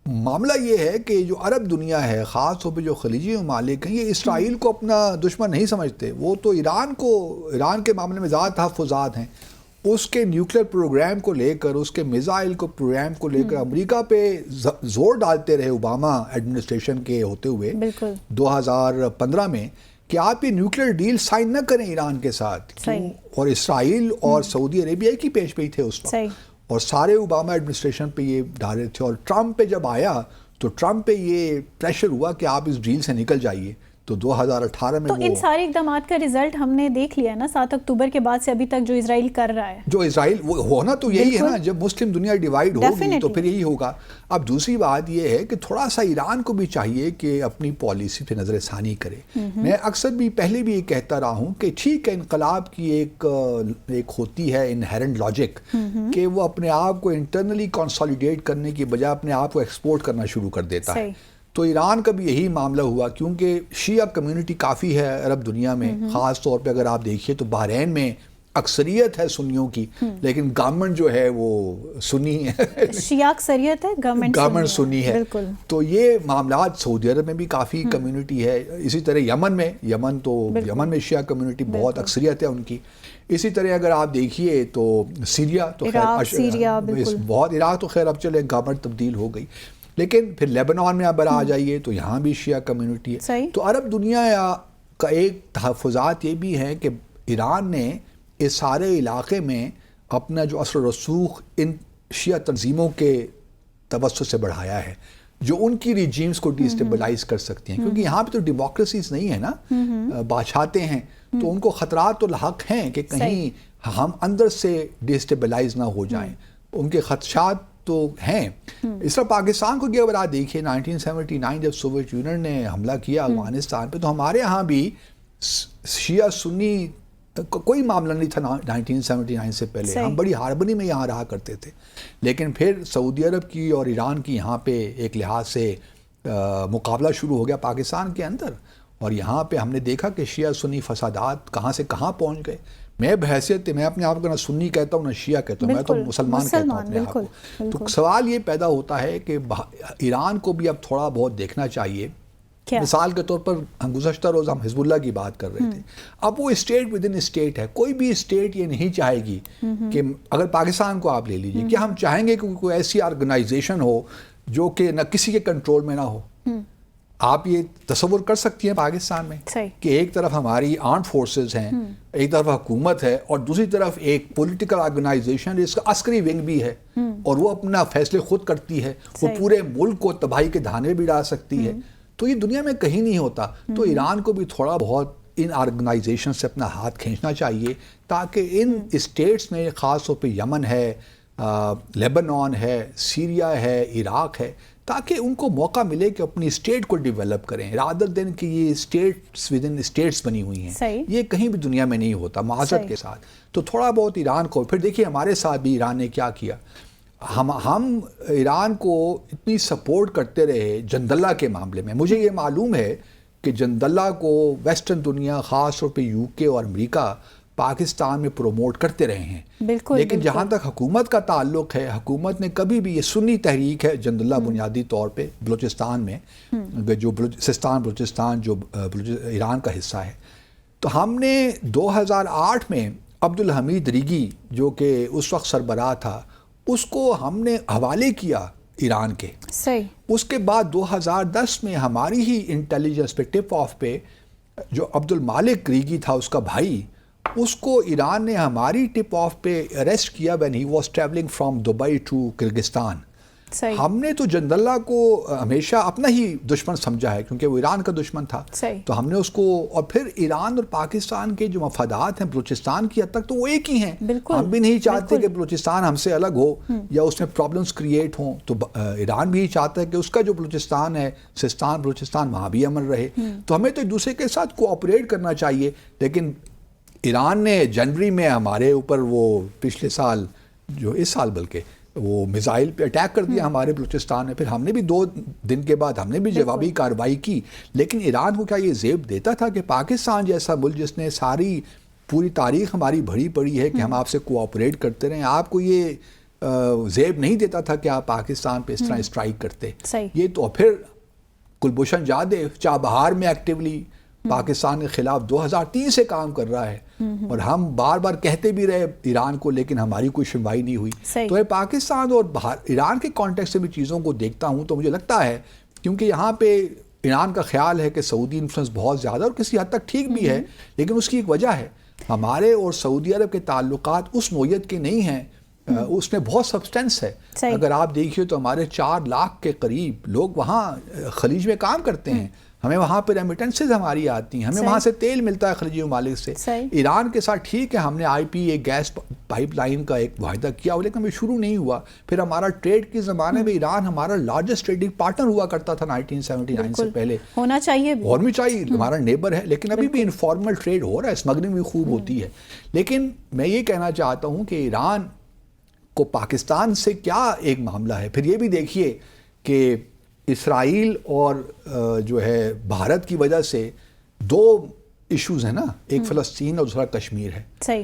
معاملہ یہ ہے کہ جو عرب دنیا ہے، خاص طور پہ جو خلیجی ممالک ہیں، یہ اسرائیل کو اپنا دشمن نہیں سمجھتے، وہ تو ایران کے معاملے میں زیادہ تحفظات ہیں۔ اس کے نیوکلیر پروگرام کو لے کر، اس کے میزائل کو پروگرام کو لے کر امریکہ پہ زور ڈالتے رہے اوباما ایڈمنسٹریشن کے ہوتے ہوئے 2015 میں کہ آپ یہ نیوکلیر ڈیل سائن نہ کریں ایران کے ساتھ، اور اسرائیل اور سعودی عربیہ کی پیش پئی تھے اس وقت، اور سارے اوباما ایڈمنسٹریشن پہ یہ ڈالے تھے، اور ٹرمپ پہ جب آیا تو ٹرمپ پہ یہ پریشر ہوا کہ آپ اس ڈیل سے نکل جائیے، تو 2018 میں تو ان سارے اقدامات کا رزلٹ ہم نے دیکھ لیا نا 7 اکتوبر کے بعد سے ابھی تک جو اسرائیل کر رہا ہے، جو اسرائیل ہونا تو یہی ہے نا، جب مسلم دنیا ڈیوائیڈ ہوگی تو پھر یہی ہوگا۔ اب دوسری بات یہ ہے کہ تھوڑا سا ایران کو بھی چاہیے کہ اپنی پالیسی پہ نظر ثانی کرے۔ میں اکثر بھی پہلے بھی یہ کہتا رہا ہوں کہ ٹھیک ہے، انقلاب کی ایک ہوتی ہے انہیرنٹ لاجک کہ وہ اپنے آپ کو انٹرنلی کنسالیڈیٹ کرنے کی بجائے اپنے آپ کو ایکسپورٹ کرنا شروع کر دیتا ہے۔ تو ایران کا بھی یہی معاملہ ہوا، کیونکہ شیعہ کمیونٹی کافی ہے عرب دنیا میں، خاص طور پہ اگر آپ دیکھیے تو بحرین میں اکثریت ہے سنیوں کی، لیکن گورنمنٹ جو ہے وہ سنی ہے، شیعہ اکثریت ہے، گورنمنٹ سنی ہے۔ تو یہ معاملات سعودی عرب میں بھی کافی کمیونٹی ہے، اسی طرح یمن میں شیعہ کمیونٹی بہت اکثریت ہے ان کی۔ اسی طرح اگر آپ دیکھیے تو سیریا تو بہت، عراق تو خیر اب چلے گورنمنٹ تبدیل ہو گئی، لیکن پھر لیبنان میں اب آ جائیے تو یہاں بھی شیعہ کمیونٹی ہے۔ تو عرب دنیا کا ایک تحفظات یہ بھی ہے کہ ایران نے اس سارے علاقے میں اپنا جو اثر و رسوخ ان شیعہ تنظیموں کے توسط سے بڑھایا ہے، جو ان کی ریجیمز کو ڈیسٹیبلائز کر سکتی ہیں، کیونکہ یہاں پہ تو ڈیموکریسیز نہیں ہے نا، بادشاہتے ہیں، تو ان کو خطرات تو لاحق ہیں کہ کہیں ہم اندر سے ڈیسٹیبلائز نہ ہو جائیں، ان کے خدشات تو ہیں۔ اس طرح پاکستان کو اگر آپ دیکھیں 1979 جب سوویت یونین نے حملہ کیا افغانستان پہ، تو ہمارے ہاں بھی شیعہ سنی کوئی معاملہ نہیں تھا 1979 سے پہلے، ہم بڑی ہارمنی میں یہاں رہا کرتے تھے، لیکن پھر سعودی عرب کی اور ایران کی یہاں پہ ایک لحاظ سے مقابلہ شروع ہو گیا پاکستان کے اندر، اور یہاں پہ ہم نے دیکھا کہ شیعہ سنی فسادات کہاں سے کہاں پہنچ گئے۔ میں بحیثیت میں اپنے آپ کو نہ سنی کہتا ہوں نہ شیعہ کہتا ہوں، میں تو مسلمان کہتا ہوں اپنے آپ کو۔ تو سوال یہ پیدا ہوتا ہے کہ ایران کو بھی اب تھوڑا بہت دیکھنا چاہیے۔ مثال کے طور پر ہم گزشتہ روز ہم حزب اللہ کی بات کر رہے تھے، اب وہ اسٹیٹ ود ان اسٹیٹ ہے، کوئی بھی اسٹیٹ یہ نہیں چاہے گی کہ اگر پاکستان کو آپ لے لیجئے، کیا ہم چاہیں گے کہ کوئی ایسی آرگنائزیشن ہو جو کہ نہ کسی کے کنٹرول میں نہ ہو؟ آپ یہ تصور کر سکتی ہیں پاکستان میں کہ ایک طرف ہماری آرمڈ فورسز ہیں، ایک طرف حکومت ہے، اور دوسری طرف ایک پولیٹیکل آرگنائزیشن جس کا عسکری ونگ بھی ہے، اور وہ اپنا فیصلے خود کرتی ہے، وہ پورے ملک کو تباہی کے دھانے بھی ڈال سکتی ہے۔ تو یہ دنیا میں کہیں نہیں ہوتا۔ تو ایران کو بھی تھوڑا بہت ان آرگنائزیشن سے اپنا ہاتھ کھینچنا چاہیے، تاکہ ان اسٹیٹس میں، خاص طور پہ یمن ہے، لیبنان ہے، سیریا ہے، عراق ہے، تاکہ ان کو موقع ملے کہ اپنی اسٹیٹ کو ڈیولپ کریں، رادر دین کہ یہ اسٹیٹس ود ان اسٹیٹس بنی ہوئی ہیں۔ یہ کہیں بھی دنیا میں نہیں ہوتا معذرت کے ساتھ۔ تو تھوڑا بہت ایران کو، پھر دیکھیے ہمارے ساتھ بھی ایران نے کیا کیا، ہم ایران کو اتنی سپورٹ کرتے رہے جندلہ کے معاملے میں۔ مجھے یہ معلوم ہے کہ جندلہ کو ویسٹرن دنیا، خاص طور پہ UK اور امریکہ پاکستان میں پروموٹ کرتے رہے ہیں، لیکن جہاں تک حکومت کا تعلق ہے، حکومت نے کبھی بھی، یہ سنی تحریک ہے جندلہ بنیادی طور پہ بلوچستان میں، جو سستان بلوچستان جو ایران کا حصہ ہے، تو ہم نے 2008 میں عبدالحمید ریگی جو کہ اس وقت سربراہ تھا، اس کو ہم نے حوالے کیا ایران کے۔ اس کے بعد 2010 میں ہماری ہی انٹیلیجنس پہ ٹپ آف پہ جو عبد المالک ریگی تھا، اس کا بھائی، اس کو ایران نے ہماری ٹپ آف پہ اریسٹ کیا when he was traveling from Dubai to Kyrgyzstan. ہم نے تو جندلہ کو ہمیشہ اپنا ہی دشمن سمجھا ہے کیونکہ وہ ایران کا دشمن تھا. تو ہم نے اس کو, اور پھر ایران اور پاکستان کے جو مفادات ہیں بلوچستان کی حد تک تو وہ ایک ہی ہیں. ہم بھی نہیں چاہتے کہ بلوچستان ہم سے الگ ہو یا اس میں پرابلمز کریٹ ہوں. تو ایران بھی چاہتا ہے کہ اس کا جو بلوچستان ہے, سستان بلوچستان, وہاں بھی امن رہے. تو ہمیں تو ایک دوسرے کے ساتھ کوآپریٹ کرنا چاہیے. لیکن ایران نے جنوری میں ہمارے اوپر وہ پچھلے سال, جو اس سال بلکہ, وہ میزائل پہ اٹیک کر دیا ہمارے بلوچستان میں. پھر ہم نے بھی 2 دن کے بعد ہم نے بھی جوابی کارروائی کی. لیکن ایران کو کیا یہ زیب دیتا تھا کہ پاکستان جیسا ملک جس نے ساری پوری تاریخ ہماری بھری پڑی ہے کہ ہم آپ سے کوآپریٹ کرتے رہیں, آپ کو یہ زیب نہیں دیتا تھا کہ آپ پاکستان پہ اس طرح اسٹرائک کرتے. یہ تو پھر کلبھوشن جادیو چابہار میں ایکٹیولی پاکستان کے خلاف 2003 سے کام کر رہا ہے, اور ہم بار بار کہتے بھی رہے ایران کو, لیکن ہماری کوئی سنوائی نہیں ہوئی. تو یہ پاکستان اور ایران کے کانٹیکس سے بھی چیزوں کو دیکھتا ہوں تو مجھے لگتا ہے, کیونکہ یہاں پہ ایران کا خیال ہے کہ سعودی انفلوئنس بہت زیادہ, اور کسی حد تک ٹھیک بھی ہے, لیکن اس کی ایک وجہ ہے. ہمارے اور سعودی عرب کے تعلقات اس نوعیت کے نہیں ہیں, اس میں بہت سبسٹنس ہے. اگر آپ دیکھیے تو ہمارے 4 لاکھ کے قریب لوگ وہاں خلیج میں کام کرتے ہیں. ہمیں وہاں پہ ریمیٹنسز ہماری آتی ہیں, ہمیں وہاں سے تیل ملتا ہے خلیجی ممالک سے. ایران کے ساتھ ٹھیک ہے ہم نے IPA گیس پائپ لائن کا ایک معاہدہ کیا, لیکن ہمیں شروع نہیں ہوا. پھر ہمارا ٹریڈ کے زمانے میں ایران ہمارا لارجسٹ ٹریڈنگ پارٹنر ہوا کرتا تھا 1979 سے پہلے. ہونا چاہیے, اور بھی چاہیے, ہمارا نیبر ہے. لیکن ابھی بھی انفارمل ٹریڈ ہو رہا ہے, اسمگلنگ بھی خوب ہوتی ہے. لیکن میں یہ کہنا چاہتا ہوں کہ ایران کو پاکستان سے کیا ایک معاملہ ہے. پھر یہ بھی دیکھیے کہ اسرائیل اور جو ہے بھارت کی وجہ سے 2 ایشوز ہیں نا, ایک فلسطین اور دوسرا کشمیر ہے.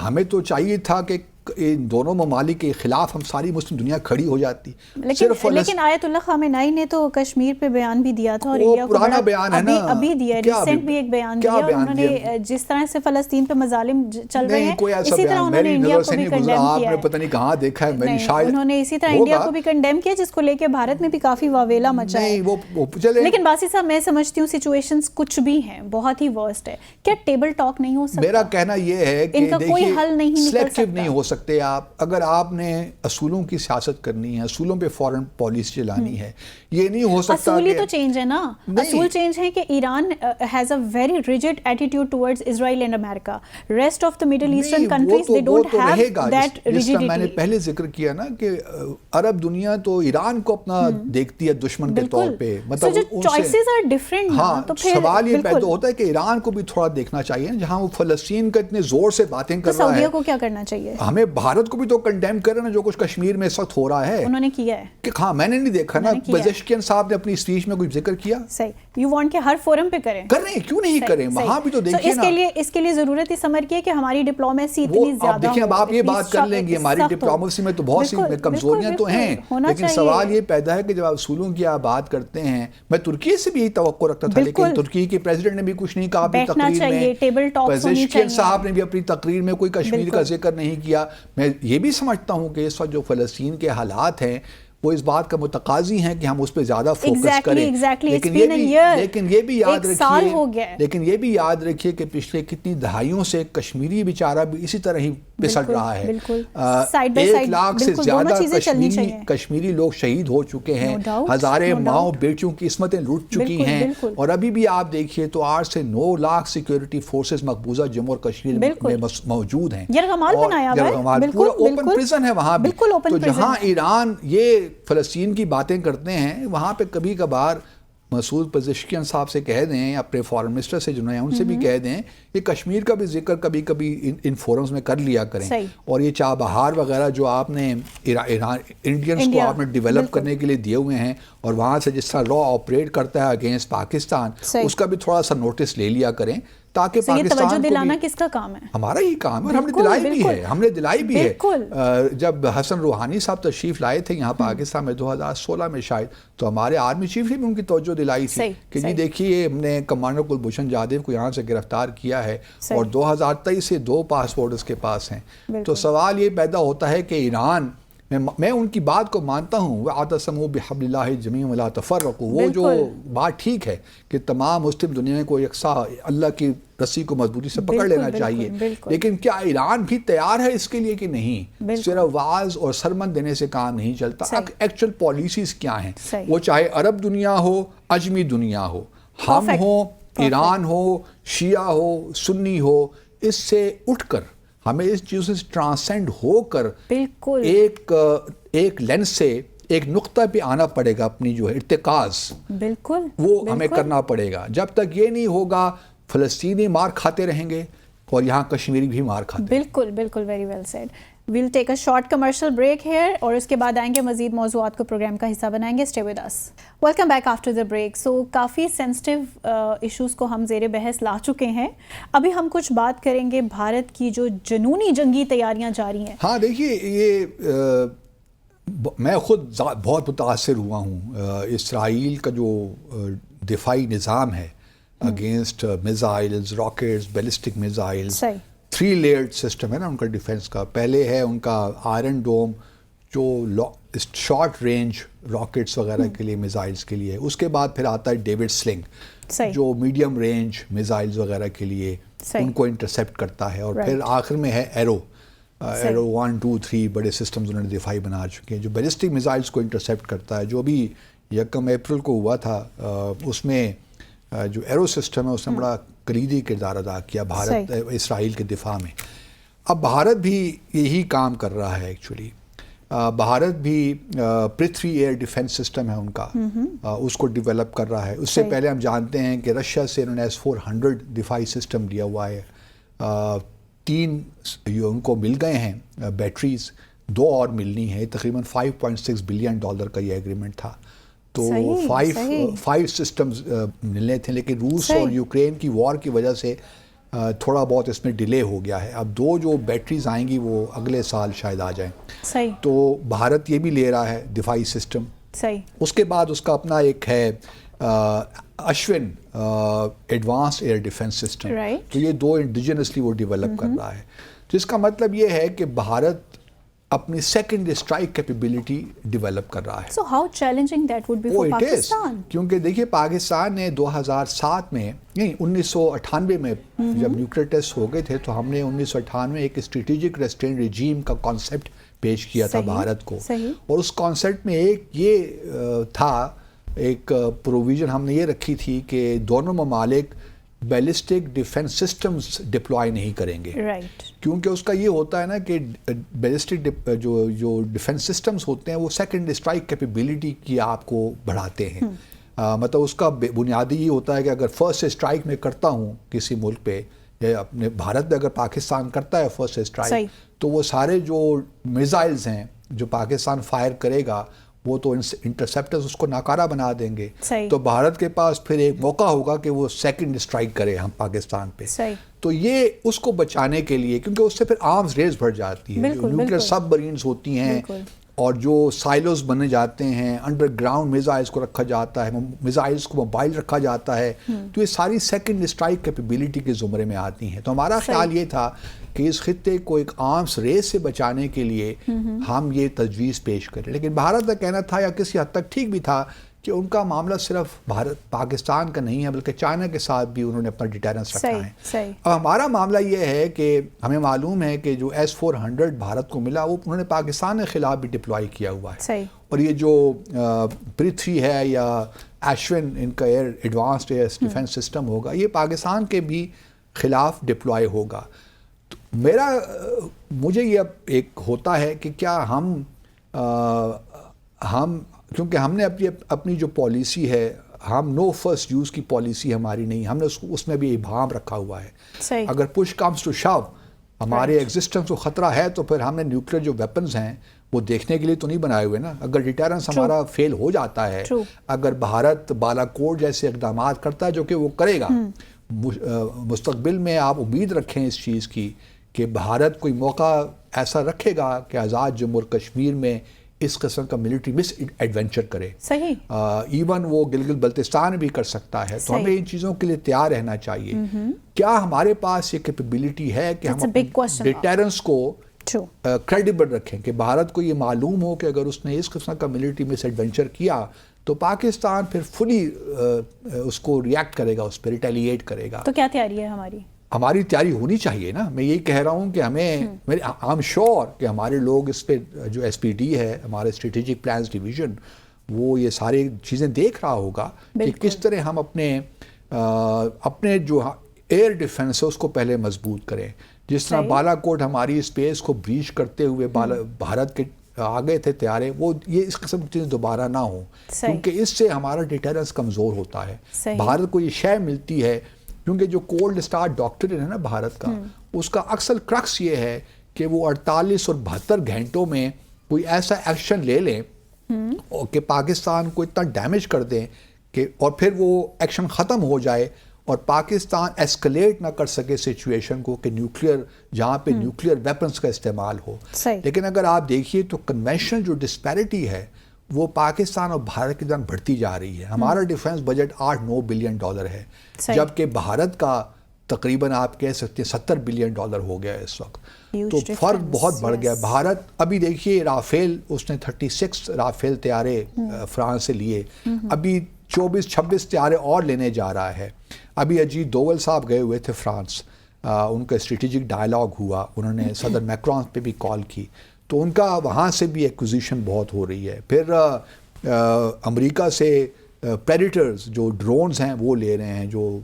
ہمیں تو چاہیے تھا کہ ان دونوں ممالک کے خلاف ہم ساری مسلم دنیا کھڑی ہو جاتی. لیکن آیت اللہ خامنہئی نے تو کشمیر پہ بیان بھی دیا تھا, اور انڈیا کو پرانا بیان ہے نا, ابھی دیا, ریسنٹ بھی ایک بیان دیا. انہوں نے جس طرح سے فلسطین پہ مظالم چل رہے ہیں اسی طرح انہوں نے انڈیا کو بھی کنڈیم کیا ہے. پتہ نہیں کہاں دیکھا ہے میں نے, شاید انہوں نے اسی طرح انڈیا کو بھی کنڈیم کیا, جس کو لے کے بھارت میں بھی کافی واویلا مچا ہے. لیکن باسی صاحب میں سمجھتی ہوں سچویشنز کچھ بھی ہیں بہت ہی ورسٹ ہے. کیا ٹیبل ٹاک نہیں ہو سکتا؟ میرا کہنا یہ ہے کہ ان کا کوئی حل نہیں نکل سکتا. نہیں ہو سکتے آپ. اگر آپ نے اصولوں کی سیاست کرنی ہے, اصولوں پہ فورن پالیسی چلانی ہے, یہ نہیں ہو سکتا. اصول ہی تو چینج ہے نا. اصول چینج ہے کہ Iran has a very rigid attitude towards Israel and امریکہ. Rest of the middle eastern countries they don't have that rigidity. میں نے پہلے ذکر کیا نا کہ عرب دنیا تو ایران کو اپنا دیکھتی ہے دشمن کے طور پہ. مطلب جو چوائسز آر ڈفرنٹ. ہاں, تو سوال یہ پیدا ہوتا ہے کہ ایران کو بھی تھوڑا دیکھنا چاہیے, جہاں وہ فلسطین کا اتنے زور سے باتیں کر رہا ہے. سعودیہ کو کیا کرنا چاہیے؟ ہمیں بھارت کو بھی تو کنڈیم کر رہے ہیں جو کچھ کشمیر میں اس وقت ہو رہا ہے. انہوں نے کیا ہے کہ ہاں, میں نے نہیں دیکھا نا پزیشکین صاحب نے اپنی اسپیچ میں کچھ ذکر کیا. صحیح, یو وانٹ کہ ہر فورم پہ کریں, کیوں نہیں کریں, وہاں بھی تو دیکھیے نا. اس کے لیے ضرورت اس امر کی ہے کہ ہماری ڈپلومیسی اتنی زیادہ. آپ دیکھیں, اب آپ یہ بات کر لیں گے ہماری ڈپلومیسی میں تو بہت سی کمزوریاں تو ہیں, لیکن سوال یہ پیدا ہے کہ جب آپ اصولوں کی آپ بات کرتے ہیں, میں ترکی سے بھی یہی توقع رکھتا تھا, لیکن ترکی کے پریزیڈنٹ نے بھی کچھ نہیں کہا اپنی تقریر میں. پزیشکین صاحب نے بھی اپنی تقریر میں کوئی کشمیر کا ذکر نہیں کیا. میں یہ بھی سمجھتا ہوں کہ اس وقت جو فلسطین کے حالات ہیں وہ اس بات کا متقاضی ہیں کہ ہم اس پہ زیادہ فوکس کریں. لیکن یہ بھی یاد رکھیے کہ پچھلے کتنی دہائیوں سے کشمیری بیچارہ بھی اسی طرح ہی پسٹ رہا ہے. 1 لاکھ سے زیادہ کشمیری لوگ شہید ہو چکے ہیں, ہزاریں ماؤں بیٹیوں کی عصمتیں لوٹ چکی ہیں, اور ابھی بھی آپ دیکھیے تو 8 سے 9 لاکھ سیکیورٹی فورسز مقبوضہ جموں اور کشمیر میں موجود ہیں. یرغمال پورا اوپن پرزن ہے وہاں بھی. تو جہاں ایران یہ فلسطین کی باتیں کرتے ہیں, وہاں پہ کبھی کبھار مسعود پزیشکین صاحب سے کہہ دیں, اپنے فارن منسٹر سے جنہیں ان سے بھی کہہ دیں کہ کشمیر کا بھی ذکر کبھی کبھی ان فورمز میں کر لیا کریں. اور یہ چابہار وغیرہ جو آپ نے انڈینز کو آپ نے ڈیولپ کرنے کے لیے دیے ہوئے ہیں, اور وہاں سے جس طرح لا آپریٹ کرتا ہے اگینسٹ پاکستان, اس کا بھی تھوڑا سا نوٹس لے لیا کریں, تاکہ توجہ دلانا کس کا کام ہے؟ ہمارا ہی کام ہے, اور ہم نے دلائی بھی ہے. جب حسن روحانی صاحب تشریف لائے تھے یہاں پاکستان میں 2016 میں شاید, تو ہمارے آرمی چیف نے بھی ان کی توجہ دلائی تھی کہ جی دیکھیے ہم نے کمانڈر کلبھوشن جادیو کو یہاں سے گرفتار کیا ہے, اور 2023 سے 2 پاسپورٹ اس کے پاس ہیں. تو سوال یہ پیدا ہوتا ہے کہ ایران میں ان کی بات کو مانتا ہوں، وَاعْتَصِمُوا بِحَبْلِ اللَّهِ جَمِيعًا وَلَا تَفَرَّقُوا، وہ جو بات ٹھیک ہے کہ تمام مسلم دنیا کو یکساں اللہ کی رسی کو مضبوطی سے پکڑ لینا چاہیے، لیکن کیا ایران بھی تیار ہے اس کے لیے کہ نہیں؟ صرف وعظ اور سرمن دینے سے کام نہیں چلتا، ایکچوئل پالیسیز کیا ہیں؟ وہ چاہے عرب دنیا ہو، عجمی دنیا ہو، ہم ہو، ایران ہو، شیعہ ہو، سنی ہو، اس سے اٹھ کر ہمیں اس چیز سے ٹرانسینڈ ہو کر ایک لینس سے ایک نقطہ پہ آنا پڑے گا، اپنی جو ہے ارتکاز، وہ ہمیں کرنا پڑے گا۔ جب تک یہ نہیں ہوگا فلسطینی مار کھاتے رہیں گے اور یہاں کشمیری بھی مار کھاتے ہیں۔ بالکل very well said. We'll take a short commercial break here اور اس کے بعد آئیں گے، مزید موضوعات کو پروگرام کا حصہ بنائیں گے۔ Stay with us. Welcome back after the break. So کافی سینسٹیو ایشوز کو ہم زیر بحث لا چکے ہیں، ابھی ہم کچھ بات کریں گے بھارت کی جو جنونی جنگی تیاریاں جاری ہیں۔ ہاں دیکھیے، یہ میں خود بہت متاثر ہوا ہوں۔ اسرائیل کا جو دفاعی نظام ہے against missiles, rockets, ballistic missiles, 3 Laird system ہے نا ان کا ڈیفنس کا۔ پہلے ہے ان کا آئرن ڈوم جو شارٹ رینج راکٹس وغیرہ کے لیے، میزائلز کے لیے، اس کے بعد پھر آتا ہے ڈیوڈ سلنگ جو میڈیم رینج میزائلز وغیرہ کے لیے ان کو انٹرسیپٹ کرتا ہے، اور پھر آخر میں ہے ایرو 1 2 3 بڑے سسٹمز انہوں نے دفاعی بنا چکے ہیں جو بیلسٹک میزائلز کو انٹرسیپٹ کرتا ہے۔ جو ابھی 1 اپریل کو ہوا تھا، اس میں جو ایرو سسٹم ہے اس نے بڑا کلیدی کردار ادا کیا بھارت اسرائیل کے دفاع میں۔ اب بھارت بھی یہی کام کر رہا ہے ایکچولی۔ بھارت بھی پرتھوی ایئر ڈیفنس سسٹم ہے ان کا، اس کو ڈیولپ کر رہا ہے۔ اس سے پہلے ہم جانتے ہیں کہ رشیا سے انہوں نے S-400 دفاعی سسٹم لیا ہوا ہے، 3 ان کو مل گئے ہیں بیٹریز، 2 اور ملنی ہے، تقریباً $5.6 بلین کا یہ ایگریمنٹ تھا۔ تو 5 سسٹمز ملنے تھے، لیکن روس اور یوکرین کی وار کی وجہ سے تھوڑا بہت اس میں ڈیلے ہو گیا ہے۔ اب 2 جو بیٹریز آئیں گی وہ اگلے سال شاید آ جائیں۔ تو بھارت یہ بھی لے رہا ہے دفاعی سسٹم۔ اس کے بعد اس کا اپنا ایک ہے اشون ایڈوانس ایئر ڈیفنس سسٹم، تو یہ 2 انڈیجنسلی وہ ڈیولپ کر رہا ہے، جس کا مطلب یہ ہے کہ بھارت اپنی سیکنڈ اسٹرائک کیپیبلٹی ڈیولپ کر رہا ہے۔ So how challenging that would be for Pakistan؟ کیونکہ دیکھیے پاکستان نے 2007 میں، نہیں 1998 میں جب نیوکلیئر ٹیسٹ ہو گئے تھے، تو ہم نے 1998 ایک اسٹریٹجک ریسٹرین ریجیم کا کانسیپٹ پیش کیا تھا بھارت کو، اور اس کانسیپٹ میں ایک یہ تھا، ایک پروویژن ہم نے یہ رکھی تھی کہ دونوں ممالک بیلسٹک ڈیفنس سسٹمز ڈپلوائی نہیں کریں گے، کیونکہ اس کا یہ ہوتا ہے نا کہ بیلسٹک جو ڈیفنس سسٹمز ہوتے ہیں وہ سیکنڈ اسٹرائک کیپیبلٹی کی آپ کو بڑھاتے ہیں۔ مطلب اس کا بنیادی یہ ہوتا ہے کہ اگر فرسٹ اسٹرائک میں کرتا ہوں کسی ملک پہ، یا اپنے بھارت میں اگر پاکستان کرتا ہے فرسٹ اسٹرائک، تو وہ سارے جو میزائلز ہیں جو پاکستان فائر کرے گا وہ تو انٹرسیپٹرز اس کو ناکارہ بنا دیں گے، تو بھارت کے پاس پھر ایک موقع ہوگا کہ وہ سیکنڈ اسٹرائک کرے ہم پاکستان پہ۔ تو یہ اس کو بچانے کے لیے، کیونکہ اس سے پھر آرمز ریز بڑھ جاتی ہے، جو نیوکلیئر سب مرینز ہوتی ہیں اور جو سائلوز بنے جاتے ہیں، انڈر گراؤنڈ میزائلز کو رکھا جاتا ہے، میزائلز کو موبائل رکھا جاتا ہے، تو یہ ساری سیکنڈ اسٹرائک کیپیبلٹی کے زمرے میں آتی ہیں۔ تو ہمارا خیال یہ تھا کہ اس خطے کو ایک آرمز ریس سے بچانے کے لیے ہم یہ تجویز پیش کریں، لیکن بھارت کا کہنا تھا، یا کسی حد تک ٹھیک بھی تھا، کہ ان کا معاملہ صرف پاکستان کا نہیں ہے، بلکہ چائنا کے ساتھ بھی انہوں نے اپنا ڈیٹرنس رکھا ہے۔ اب ہمارا معاملہ یہ ہے کہ ہمیں معلوم ہے کہ جو S-400 بھارت کو ملا وہ انہوں نے پاکستان کے خلاف بھی ڈپلائی کیا ہوا ہے، اور یہ جو پرتھوی ہے یا اشون ان کا ایڈوانسڈ ایئر ڈیفنس سسٹم ہوگا، یہ پاکستان کے بھی خلاف ڈپلائی ہوگا۔ مجھے یہ ایک ہوتا ہے کہ کیا ہم کیونکہ ہم نے اپنی جو پالیسی ہے، ہم نو فرسٹ یوز کی پالیسی ہماری نہیں، ہم نے اس میں بھی ابہام رکھا ہوا ہے۔ اگر پش کمز ٹو شو، ہمارے ایگزسٹنس کو خطرہ ہے، تو پھر ہم نے نیوکلیئر جو ویپنز ہیں وہ دیکھنے کے لیے تو نہیں بنائے ہوئے نا۔ اگر ڈیٹرنس ہمارا فیل ہو جاتا ہے، اگر بھارت بالا کوٹ جیسے اقدامات کرتا ہے، جو کہ وہ کرے گا مستقبل میں، آپ امید رکھیں اس چیز کی کہ بھارت کوئی موقع ایسا رکھے گا کہ آزاد جموں کشمیر میں اس قسم کا ملٹری مس ایڈونچر کرے، ایون وہ گلگت بلتستان بھی کر سکتا ہے۔ تو ہمیں ان چیزوں کے لیے تیار رہنا چاہیے۔ کیا ہمارے پاس یہ کیپیبلٹی ہے کہ ہم ڈیٹرنس کو کریڈیبل رکھیں کہ بھارت کو یہ معلوم ہو کہ اگر اس نے اس قسم کا ملٹری مس ایڈونچر کیا تو پاکستان پھر فلی اس کو ریئیکٹ کرے گا، اس پہ ریٹیلیٹ کرے گا. تو کیا تیاری ہے ہماری تیاری ہونی چاہیے نا. میں یہی کہہ رہا ہوں کہ ہمیں آئی ایم شیور کہ ہمارے لوگ اس پہ جو ایس پی ڈی ہے، ہمارے اسٹریٹجک پلانز ڈویژن، وہ یہ ساری چیزیں دیکھ رہا ہوگا کہ کس طرح ہم اپنے جو ایئر ڈیفنس ہے اس کو پہلے مضبوط کریں. جس طرح بالا کوٹ ہماری اسپیس کو بریچ کرتے ہوئے بھارت کے آگے تھے طیارے، وہ یہ اس قسم کی چیزیں دوبارہ نہ ہوں، کیونکہ اس سے ہمارا ڈیٹرنس کمزور ہوتا ہے. بھارت کو یہ شے ملتی ہے کیونکہ جو کولڈ اسٹارٹ ڈاکٹرن ہے نا بھارت کا، اس کا اکثر کرکس یہ ہے کہ وہ 48 اور 72 گھنٹوں میں کوئی ایسا ایکشن لے لیں کہ پاکستان کو اتنا ڈیمیج کر دیں کہ اور پھر وہ ایکشن ختم ہو جائے اور پاکستان ایسکلیٹ نہ کر سکے سچویشن کو کہ نیوکلیئر جہاں پہ نیوکلیئر ویپنز کا استعمال ہو. لیکن اگر آپ دیکھیے تو کنونشنل جو ڈسپیرٹی ہے وہ پاکستان اور بھارت کے درمیان بڑھتی جا رہی ہے. ہمارا ڈیفنس بجٹ $8-9 بلین ہے، جبکہ بھارت کا تقریباً آپ کہہ سکتے ہیں $70 بلین ہو گیا اس وقت. تو فرق بہت بڑھ گیا. بھارت ابھی دیکھیے رافیل، اس نے 36 رافیل طیارے فرانس سے لیے، ابھی 24-26 طیارے اور لینے جا رہا ہے. ابھی اجیت دوول صاحب گئے ہوئے تھے فرانس، ان کا اسٹریٹجک ڈائلاگ ہوا، انہوں نے صدر میکرون پہ بھی کال کی، تو ان کا وہاں سے بھی ایکوزیشن بہت ہو رہی ہے. پھر امریکہ سے پریڈیٹرز جو ڈرونز ہیں وہ لے رہے ہیں، جو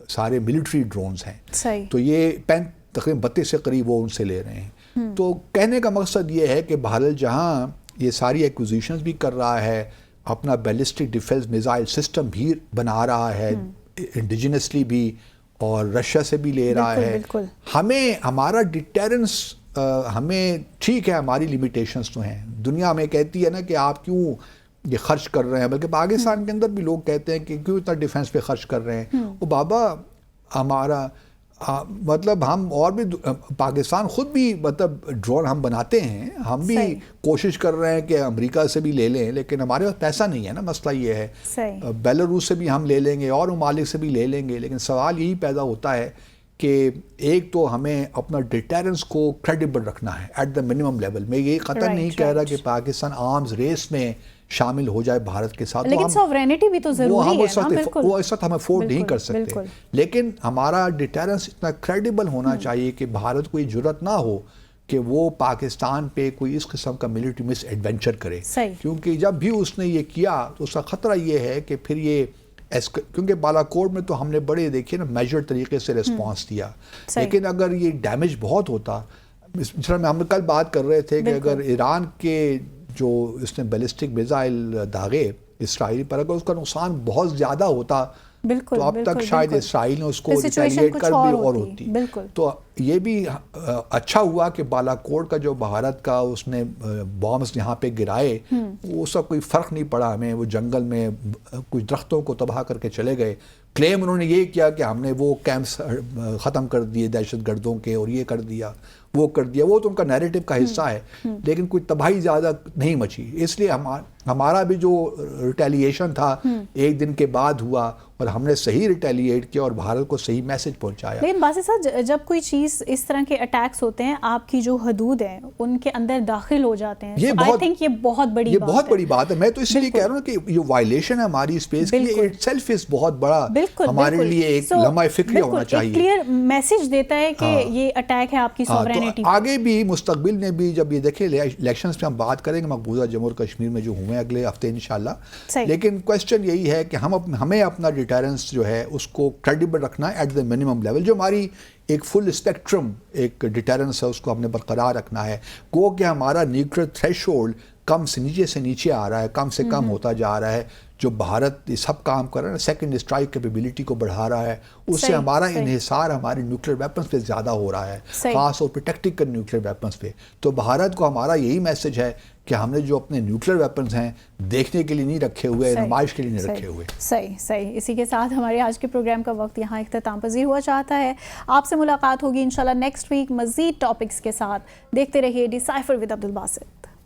سارے ملٹری ڈرونز ہیں، تو یہ تقریباً 32 کے قریب وہ ان سے لے رہے ہیں. تو کہنے کا مقصد یہ ہے کہ بھارت جہاں یہ ساری ایکوزیشنز بھی کر رہا ہے، اپنا بیلسٹک ڈیفنس میزائل سسٹم بھی بنا رہا ہے انڈیجنسلی بھی، اور رشیا سے بھی لے رہا ہے. ہمیں ہمارا ڈیٹرنس، ہمیں ٹھیک ہے ہماری لیمیٹیشنز تو ہیں. دنیا ہمیں کہتی ہے نا کہ آپ کیوں یہ خرچ کر رہے ہیں، بلکہ پاکستان کے اندر بھی لوگ کہتے ہیں کہ کیوں اتنا ڈیفنس پہ خرچ کر رہے ہیں. وہ بابا ہمارا مطلب ہم اور بھی پاکستان خود بھی مطلب ڈرون ہم بناتے ہیں، ہم بھی کوشش کر رہے ہیں کہ امریکہ سے بھی لے لیں، لیکن ہمارے پاس پیسہ نہیں ہے نا. مسئلہ یہ ہے بیلاروس سے بھی ہم لے لیں گے اور ممالک سے بھی لے لیں گے، لیکن سوال یہی پیدا ہوتا ہے کہ ایک تو ہمیں اپنا ڈیٹرنس کو کریڈیبل رکھنا ہے ایٹ دا منیمم لیول. میں یہ قطعاً نہیں کہہ رہا کہ پاکستان آرمز ریس میں شامل ہو جائے بھارت کے ساتھ، لیکن سوورینٹی بھی تو ضروری ہے نا. وہ اس وقت ہم افورڈ نہیں کر سکتے، لیکن ہمارا ڈیٹرنس اتنا کریڈیبل ہونا چاہیے کہ بھارت کو یہ جرأت نہ ہو کہ وہ پاکستان پہ کوئی اس قسم کا ملٹری مس ایڈونچر کرے. کیونکہ جب بھی اس نے یہ کیا تو اس کا خطرہ یہ ہے کہ پھر یہ کیونکہ بالا کوٹ میں تو ہم نے بڑے دیکھیے نا میجر طریقے سے ریسپانس دیا، لیکن اگر یہ ڈیمیج بہت ہوتا، ہم کل بات کر رہے تھے کہ اگر ایران کے جو اس نے بیلسٹک میزائل داغے اسرائیل پر، اگر اس کا نقصان بہت زیادہ ہوتا تو اب تک شاید اسرائیل نے اس کو ریٹیلیٹ کر بھی اور ہوتی. تو یہ بھی اچھا ہوا کہ بالا کوٹ کا جو بھارت کا اس نے بامز یہاں پہ گرائے، اس کا کوئی فرق نہیں پڑا ہمیں. وہ جنگل میں کچھ درختوں کو تباہ کر کے چلے گئے. کلیم انہوں نے یہ کیا کہ ہم نے وہ کیمپس ختم کر دیے دہشت گردوں کے، اور یہ کر دیا وہ کر دیا. وہ تو ان کا نیریٹو کا حصہ ہے، لیکن کوئی تباہی زیادہ نہیں مچی. اس لیے ہمارا بھی جو ریٹیلیشن تھا ایک دن کے بعد ہوا، اور ہم نے صحیح ریٹیلیٹ کیا اور بھارت کو صحیح میسج پہنچایا. لیکن باسط صاحب، جب کوئی چیز اس طرح کے اٹیکس ہوتے ہیں، آپ کی جو حدود ہیں ان کے اندر داخل ہو جاتے ہیں، یہ بہت بڑی بات ہے. میں تو اس لیے کہہ رہا ہوں کہ یہ وائلیشن ہے ہماری اسپیس کی، یہ اٹ سیلف از بہت بڑا ہمارے لیے ایک لمحہ فکری ہونا چاہیے. کلیئر میسج دیتا ہے کہ یہ اٹیک ہے آپ کی سوورینٹی. آگے بھی مستقبل میں بھی جب یہ دیکھیں الیکشنز پہ ہم بات کریں گے مقبوضہ جموں کشمیر میں جو ہوئے اگلے ہفتے انشاءاللہ، لیکن کوشچن یہی ہے کہ ہمیں اپنا ڈیٹرنس جو ہے اس کو کریڈیبل رکھنا ہے ایٹ دا منیمم لیول. جو ہماری ایک فل اسپیکٹرم ایک ڈیٹرنس ہے اس کو ہم نے برقرار رکھنا ہے. گو کہ ہمارا نیوکلیئر تھریش ہولڈ کم سے نیچے آ رہا ہے، کم سے کم ہوتا جا رہا ہے. جو بھارت یہ سب کام کر رہا ہے، سیکنڈ اسٹرائک کیپیبلٹی کو بڑھا رہا ہے، اس سے ہمارا انحصار ہمارے نیوکلیئر ویپنز پہ زیادہ ہو رہا ہے، خاص اور ٹیکٹیکل نیوکلیئر ویپنز پہ. تو بھارت کو ہمارا یہی میسج ہے کہ ہم نے جو اپنے نیوکلیئر ویپنز ہیں دیکھنے کے لیے نہیں رکھے ہوئے، نمائش کے لیے نہیں رکھے ہوئے. صحیح. اسی کے ساتھ ہمارے آج کے پروگرام کا وقت یہاں اختتام پذیر ہوا چاہتا ہے. آپ سے ملاقات ہوگی انشاءاللہ نیکسٹ ویک مزید ٹاپکس کے ساتھ. دیکھتے رہیے ڈیسائفر ود عبدالباسط.